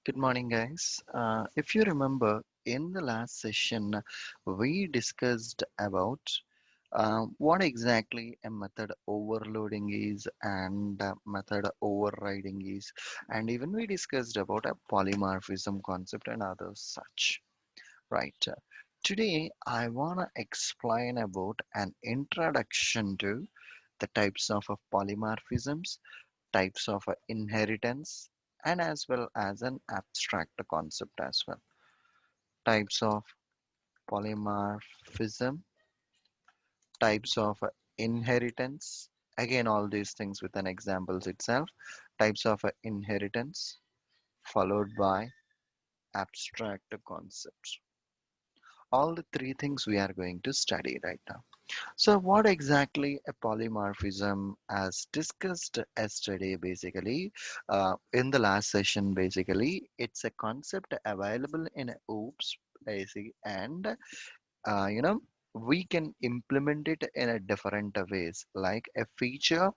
Good morning, guys. If you remember, in the last session, we discussed about what exactly a method overloading is and method overriding is, and even we discussed about a polymorphism concept and others such. Right. Today, I want to explain about an introduction to the types of polymorphisms, types of inheritance, and as well as an abstract concept as well. Types of polymorphism, types of inheritance. Again, all these things with an examples itself. Types of inheritance followed by abstract concepts. All the three things we are going to study right now. So what exactly a polymorphism as discussed yesterday basically in the last session basically it's a concept available in OOPS basic and we can implement it in a different ways like a feature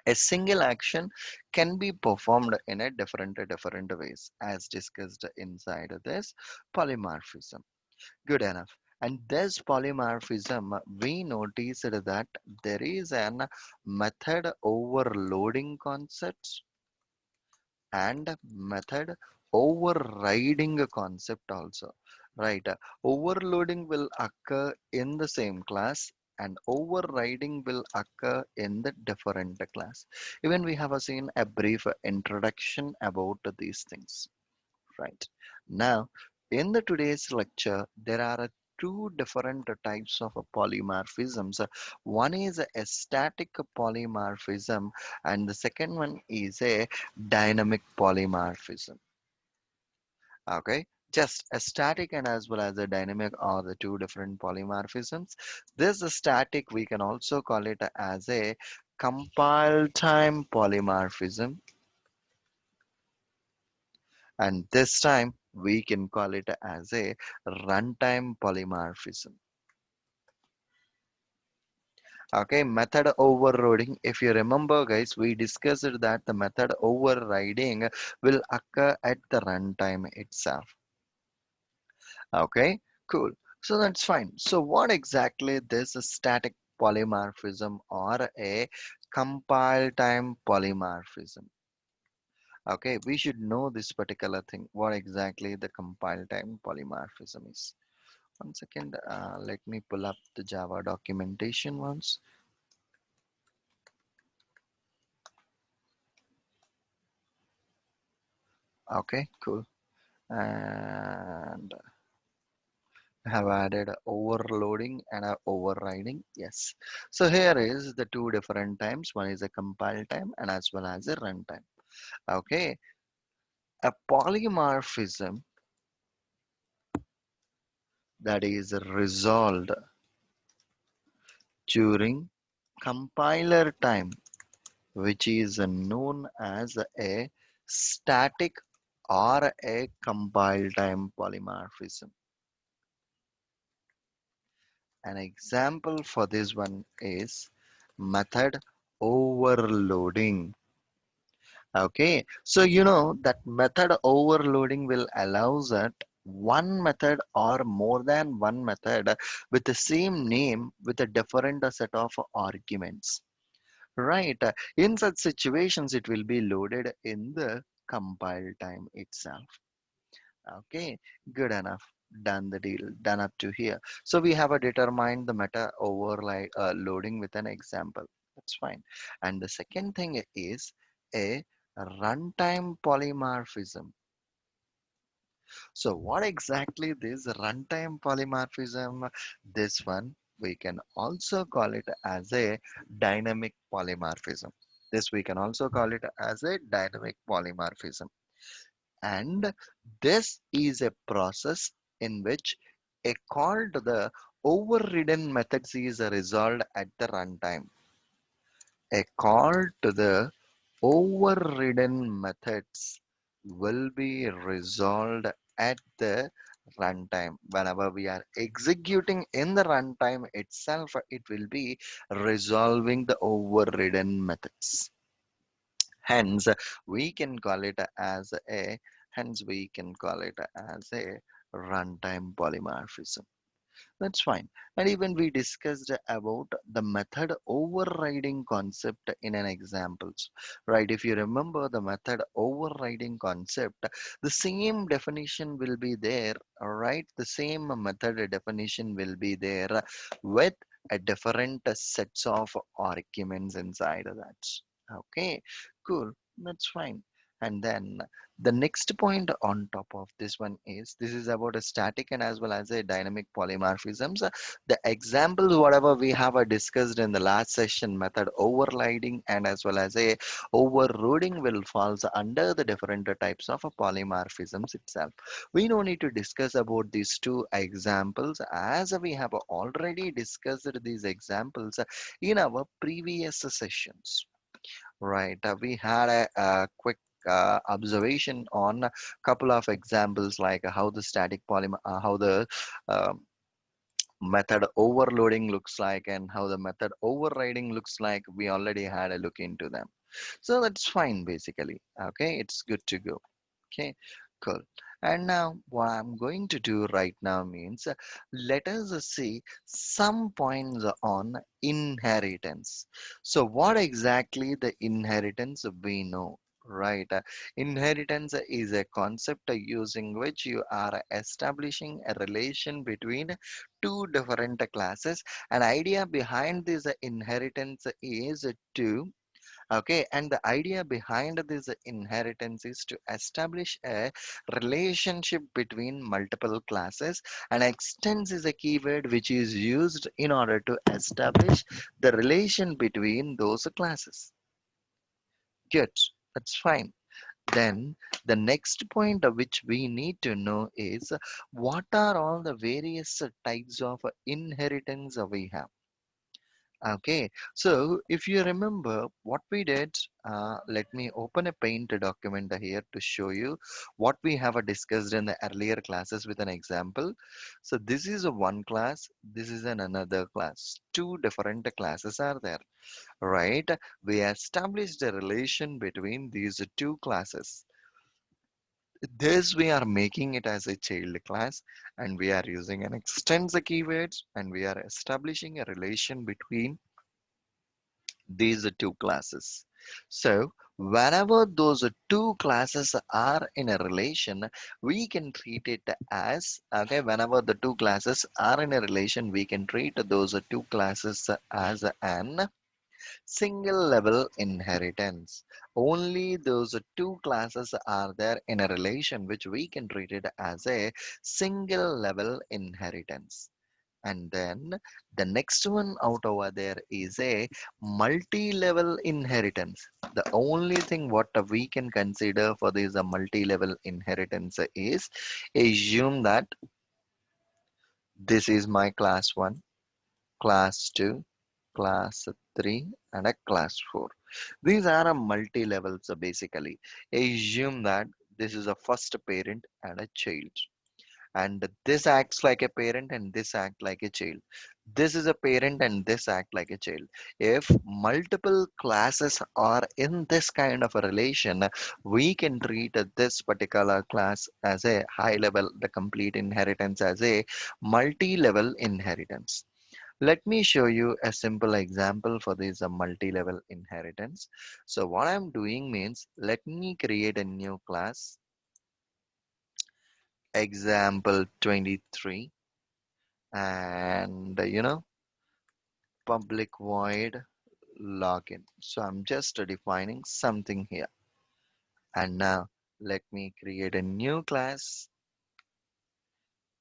a single action can be performed in a different ways as discussed inside this polymorphism. Good enough. And this polymorphism, we noticed that there is an method overloading concept and method overriding concept also. Right. Overloading will occur in the same class and overriding will occur in the different class. Even we have seen a brief introduction about these things. Right. Now, in the today's lecture, there are two different types of polymorphisms. One is a static polymorphism, and the second one is a dynamic polymorphism. Okay. Just a static and as well as a dynamic are the two different polymorphisms. This static, we can also call it as a compile time polymorphism, and this time we can call it as a runtime polymorphism. Okay, method overloading. If you remember, guys, we discussed that the method overriding will occur at the runtime itself. Okay, cool. So that's fine. So what exactly this static polymorphism or a compile time polymorphism? Okay, we should know this particular thing. What exactly the compile time polymorphism is. One second, let me pull up the Java documentation once. Okay, cool. And I have added overloading and overriding. Yes. So here is the two different times. One is a compile time and as well as a runtime. Okay. A polymorphism that is resolved during compiler time, which is known as a static or a compile time polymorphism. An example for this one is method overloading. Okay, so you know that method overloading will allows that one method or more than one method with the same name with a different set of arguments. Right. In such situations, it will be loaded in the compile time itself. Okay, good enough. Done the deal. Done up to here. So we have a determined the meta overlay loading with an example. That's fine. And the second thing is a runtime polymorphism. So what exactly this runtime polymorphism? This one we can also call it as a dynamic polymorphism. This we can also call it as a dynamic polymorphism. And this is a process in which a call to the overridden methods is resolved at the runtime. A call to the overridden methods will be resolved at the runtime. Whenever we are executing in the runtime itself, it will be resolving the overridden methods. Hence, we can call it as a hence we can call it as a runtime polymorphism. That's fine. And even we discussed about the method overriding concept in an examples, right? If you remember the method overriding concept, the same definition will be there, all right? The same method definition will be there with a different sets of arguments inside of that. Okay, cool. That's fine. And then the next point on top of this one is this is about a static and as well as a dynamic polymorphisms. The examples, whatever we have discussed in the last session, method overriding and as well as a overloading will falls under the different types of polymorphisms itself. We don't need to discuss about these two examples as we have already discussed these examples in our previous sessions. Right. We had a quick observation on a couple of examples like how the static polymer, how the um method overloading looks like and how the method overriding looks like. We already had a look into them. So that's fine basically. Okay, it's good to go. Okay, cool. And now what I'm going to do right now means let us see some points on inheritance. So what exactly the inheritance we know, right? Inheritance is a concept using which you are establishing a relation between two different classes. An idea behind this inheritance is to okay, and the idea behind this inheritance is to establish a relationship between multiple classes, and extends is a keyword which is used in order to establish the relation between those classes. Good, that's fine. Then the next point of which we need to know is what are all the various types of inheritance we have. Okay, so if you remember what we did, let me open a Paint document here to show you what we have discussed in the earlier classes with an example. So this is a one class, this is an another class. Two different classes are there, right? We established a relation between these two classes. This we are making it as a child class and we are using an extends the keywords and we are establishing a relation between these two classes. So whenever those two classes are in a relation, we can treat it as, okay, whenever the two classes are in a relation, we can treat those two classes as an single level inheritance. Only those two classes are there in a relation which we can treat it as a single level inheritance. And then the next one out over there is a multi-level inheritance. The only thing what we can consider for this a multi-level inheritance is assume that this is my class 1, class 2, class 3 and a class 4. These are a multi-levels basically. Assume that this is a first parent and a child, and this acts like a parent and this act like a child. This is a parent and this act like a child. If multiple classes are in this kind of a relation, we can treat this particular class as a high level, the complete inheritance as a multi-level inheritance. Let me show you a simple example for this multi-level inheritance. So what I'm doing means let me create a new class, example 23, and public void login. So I'm just defining something here. And now let me create a new class,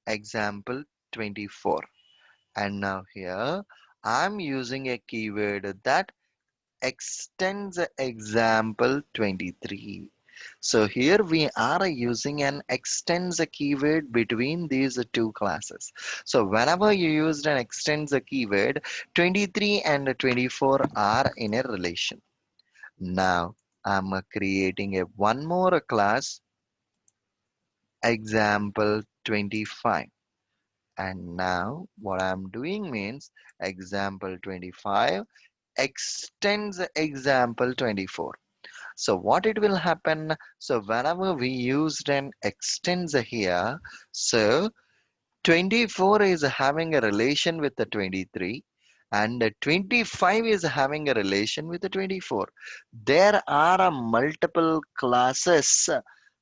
example 24. And now here I'm using a keyword that extends example 23. So here we are using an extends a keyword between these two classes. So whenever you used an extends a keyword, 23 and 24 are in a relation. Now I'm creating a one more class, example 25. And now what I'm doing means example 25 extends example 24. So what it will happen? So whenever we used an extends here, so 24 is having a relation with the 23 and 25 is having a relation with the 24. There are a multiple classes.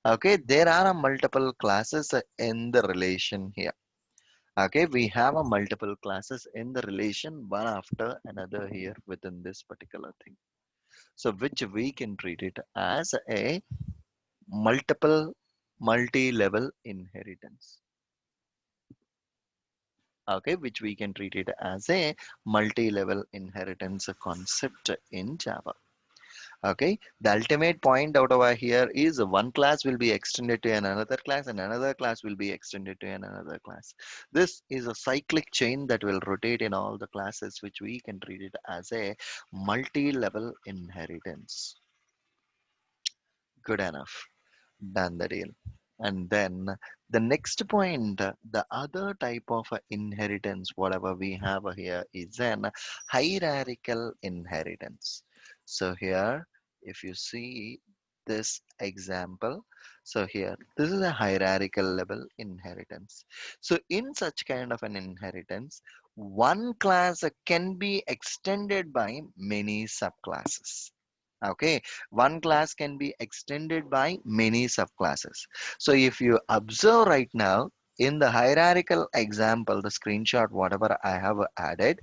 Okay, there are a multiple classes in the relation here. Okay, we have a multiple classes in the relation one after another here within this particular thing. So which we can treat it as a multiple multi-level inheritance. Okay, which we can treat it as a multi-level inheritance concept in Java. Okay, the ultimate point out over here is one class will be extended to another class and another class will be extended to another class. This is a cyclic chain that will rotate in all the classes, which we can treat it as a multi-level inheritance. Good enough. Done the deal. And then the next point, the other type of inheritance, whatever we have here, is an hierarchical inheritance. So here, if you see this example, so here, this is a hierarchical level inheritance. So in such kind of an inheritance, one class can be extended by many subclasses. Okay, one class can be extended by many subclasses. So if you observe right now in the hierarchical example, the screenshot, whatever I have added,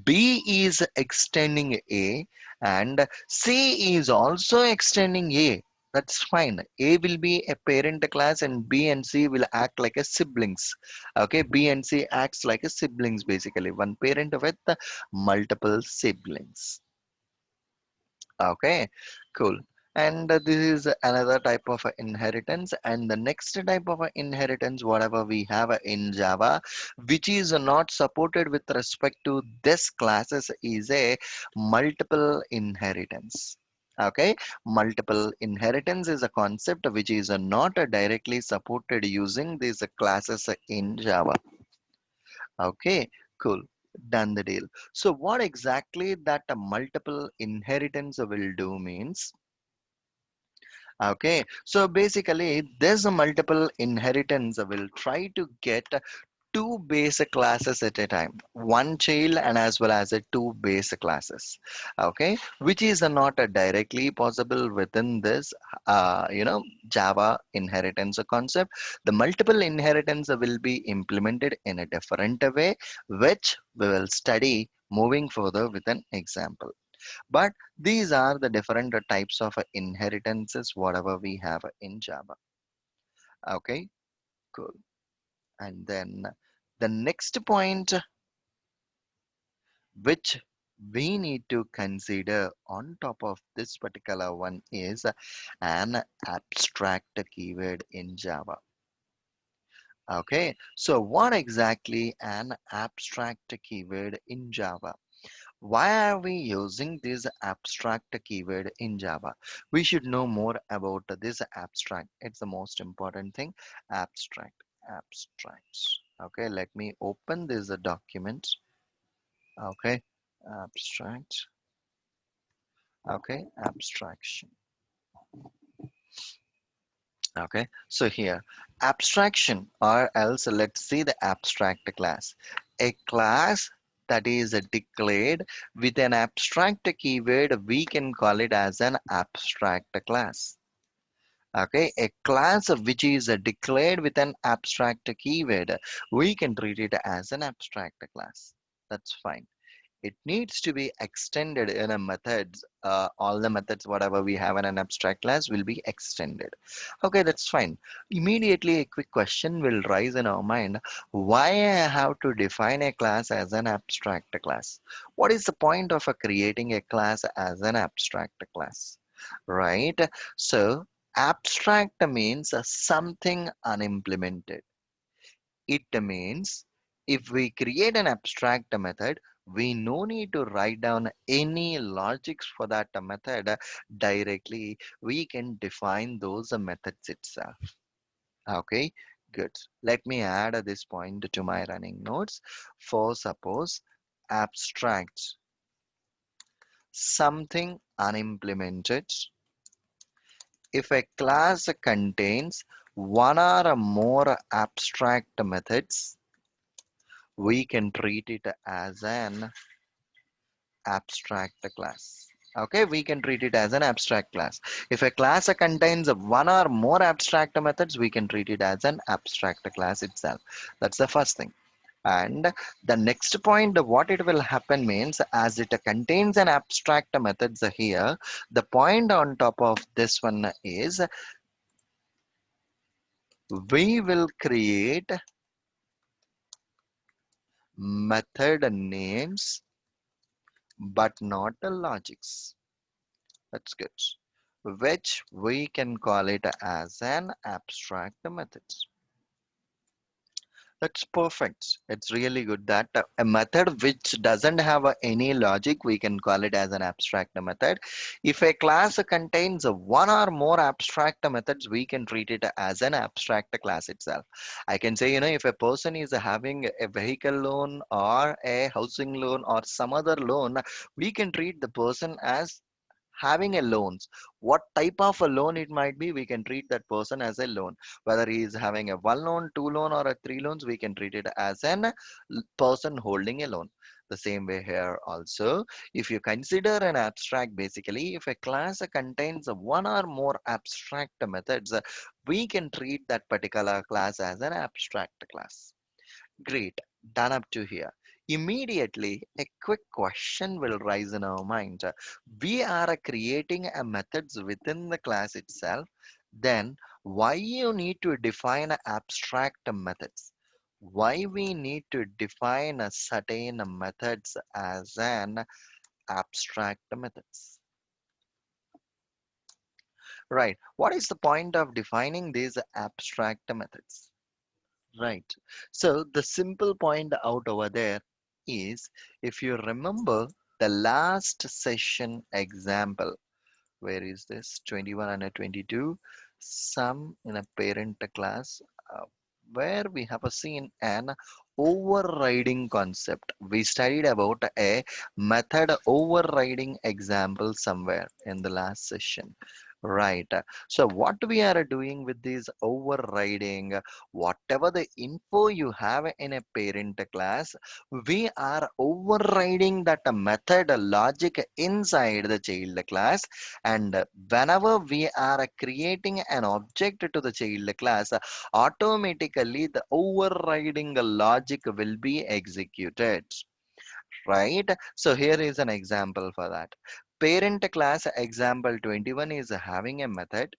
B is extending A and C is also extending A. That's fine. A will be a parent class and B and C will act like a siblings. Okay, B and C acts like a siblings basically. One parent with multiple siblings. Okay, cool. And this is another type of inheritance. And the next type of inheritance, whatever we have in Java, which is not supported with respect to this classes, is a multiple inheritance. Okay, multiple inheritance is a concept which is not directly supported using these classes in Java. Okay, cool. Done the deal. So what exactly that a multiple inheritance will do means, okay, so basically this multiple inheritance will try to get two base classes at a time, one child and as well as a two base classes. Okay, which is not directly possible within this Java inheritance concept. The multiple inheritance will be implemented in a different way, which we will study moving further with an example. But these are the different types of inheritances whatever we have in Java. Okay, cool. And then the next point which we need to consider on top of this particular one is an abstract keyword in Java. Okay, so what exactly an abstract keyword in Java? Why are we using this abstract keyword in Java? We should know more about this abstract. It's the most important thing. Abstract, abstracts. Okay, let me open this document. Okay, abstract. Okay, abstraction. Okay, so here, abstraction or else let's see the abstract class. A class that is declared with an abstract keyword, we can call it as an abstract class. Okay, a class which is declared with an abstract keyword, we can treat it as an abstract class. That's fine. It needs to be extended in a methods. All the methods whatever we have in an abstract class will be extended. Okay, that's fine. Immediately a quick question will rise in our mind. Why I have to define a class as an abstract class? What is the point of creating a class as an abstract class? Right? So abstract means something unimplemented. It means if we create an abstract method, we no need to write down any logics for that method directly. We can define those methods itself. Okay, good. Let me add this point to my running notes. For suppose abstract something unimplemented. If a class contains one or more abstract methods, we can treat it as an abstract class. Okay, we can treat it as an abstract class. If a class contains one or more abstract methods, we can treat it as an abstract class itself. That's the first thing. And the next point, what it will happen means, as it contains an abstract methods here, the point on top of this one is we will create method names but not the logics. That's good. Which we can call it as an abstract methods. That's perfect. It's really good that a method which doesn't have any logic, we can call it as an abstract method. If a class contains one or more abstract methods, we can treat it as an abstract class itself. I can say, if a person is having a vehicle loan or a housing loan or some other loan, we can treat the person as having a loans. What type of a loan it might be, we can treat that person as a loan. Whether he is having a one loan, two loan, or a three loans, we can treat it as an person holding a loan. The same way here also, if you consider an abstract, basically if a class contains one or more abstract methods, we can treat that particular class as an abstract class. Great, done up to here. Immediately, a quick question will rise in our mind. We are creating a methods within the class itself. Then, why you need to define abstract methods? Why we need to define a certain methods as an abstract methods? Right. What is the point of defining these abstract methods? Right. So the simple point out over there is, if you remember the last session example, where is this 21 and a 22, sum in a parent class, uh, where we have a seen an overriding concept. We studied about a method overriding example somewhere in the last session. Right. So what we are doing with this overriding, whatever the info you have in a parent class, we are overriding that method logic inside the child class. And whenever we are creating an object to the child class, automatically the overriding logic will be executed. Right? So here is an example for that. Parent class example 21 is having a method,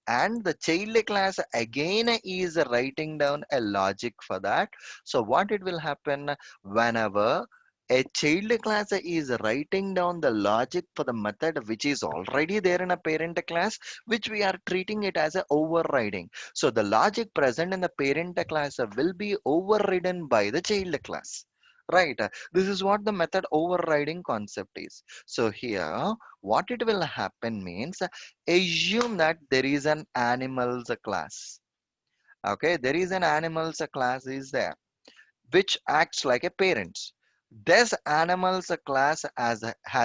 and the child class again is writing down a logic for that. So what it will happen, whenever a child class is writing down the logic for the method which is already there in a parent class, which we are treating it as a overriding. So the logic present in the parent class will be overridden by the child class. Right. This is what the method overriding concept is. So here, what it will happen means, assume that there is an animals class. Okay, there is an animals class is there, which acts like a parent. This animals class has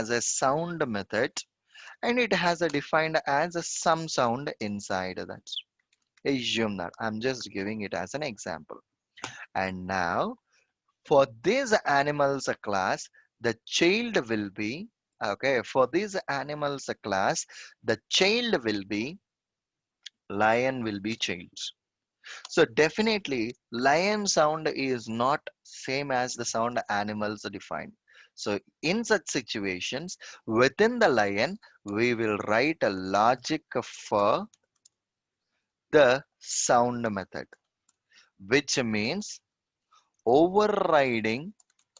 a sound method, and it has a defined as a some sound inside that. Assume that. I'm just giving it as an example. And now, for this animals class, the child will be, okay, for this animals class, the child will be, lion will be child. So definitely lion sound is not same as the sound animals defined. So in such situations, within the lion, we will write a logic for the sound method, which means overriding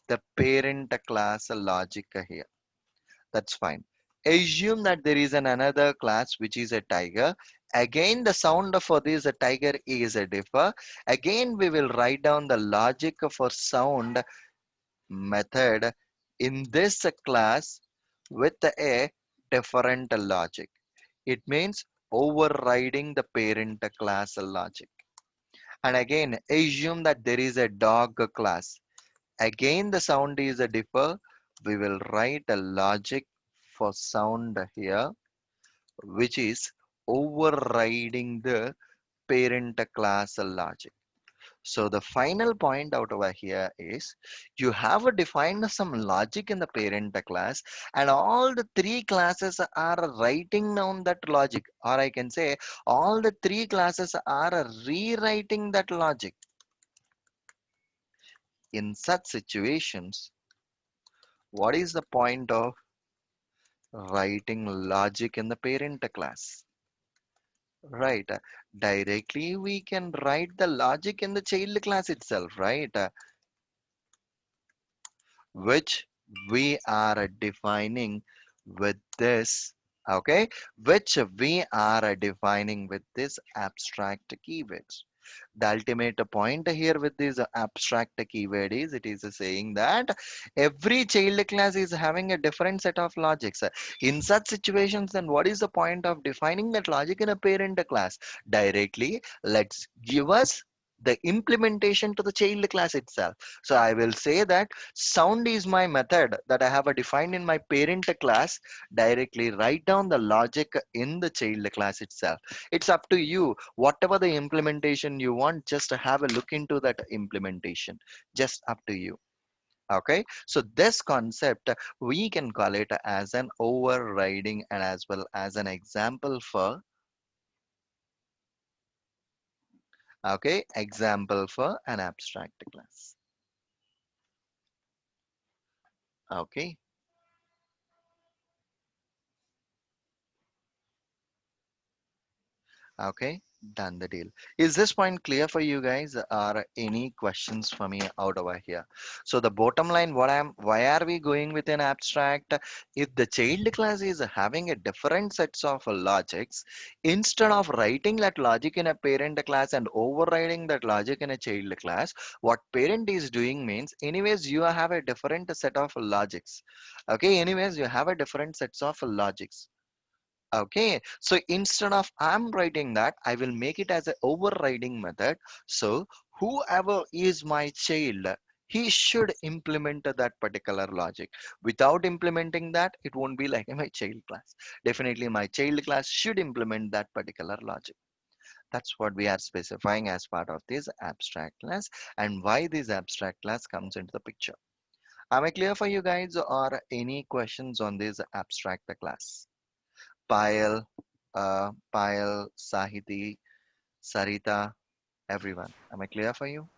the parent class logic here. That's fine. Assume that there is another class which is a tiger. Again, the sound for this tiger is a differ. Again, we will write down the logic for sound method in this class with a different logic. It means overriding the parent class logic. And again, assume that there is a dog class. Again, the sound is a differ. We will write a logic for sound here, which is overriding the parent class logic. So the final point out over here is you have defined some logic in the parent class, and all the three classes are writing down that logic, or I can say all the three classes are rewriting that logic. In such situations, what is the point of writing logic in the parent class? Right. Directly we can write the logic in the child class itself, right? Which we are defining with this, okay? Which we are defining with this abstract keywords. The ultimate point here with this abstract keyword is it is saying that every child class is having a different set of logics. In such situations, then what is the point of defining that logic in a parent class? Directly, let's give us the implementation to the child class itself. So I will say that sound is my method that I have defined in my parent class. Directly write down the logic in the child class itself. It's up to you. Whatever the implementation you want, just have a look into that implementation. Just up to you. Okay. So this concept, we can call it as an overriding and as well as an example for, okay, example for an abstract class. Okay. Okay, done the deal. Is this point clear for you guys? Are any questions for me out over here? So the bottom line, why are we going with an abstract? If the child class is having a different sets of logics, instead of writing that logic in a parent class and overriding that logic in a child class, what parent is doing means, anyways, you have a different set of logics. Okay, anyways, you have a different sets of logics. Okay, so instead of I'm writing that, I will make it as an overriding method. So whoever is my child, he should implement that particular logic. Without implementing that, it won't be like my child class. Definitely my child class should implement that particular logic. That's what we are specifying as part of this abstract class and why this abstract class comes into the picture. Am I clear for you guys or any questions on this abstract class? Payal, Payal, Sahiti, Sarita, everyone. Am I clear for you?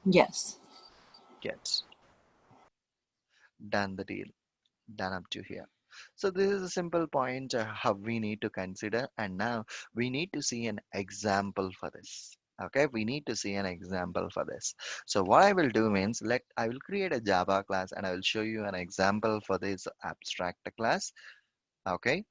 Yes. Yes. Done the deal. Done up to here. So this is a simple point how we need to consider, and now we need to see an example for this. Okay, we need to see an example for this. So what I will do means, I will create a Java class and I will show you an example for this abstract class. Okay,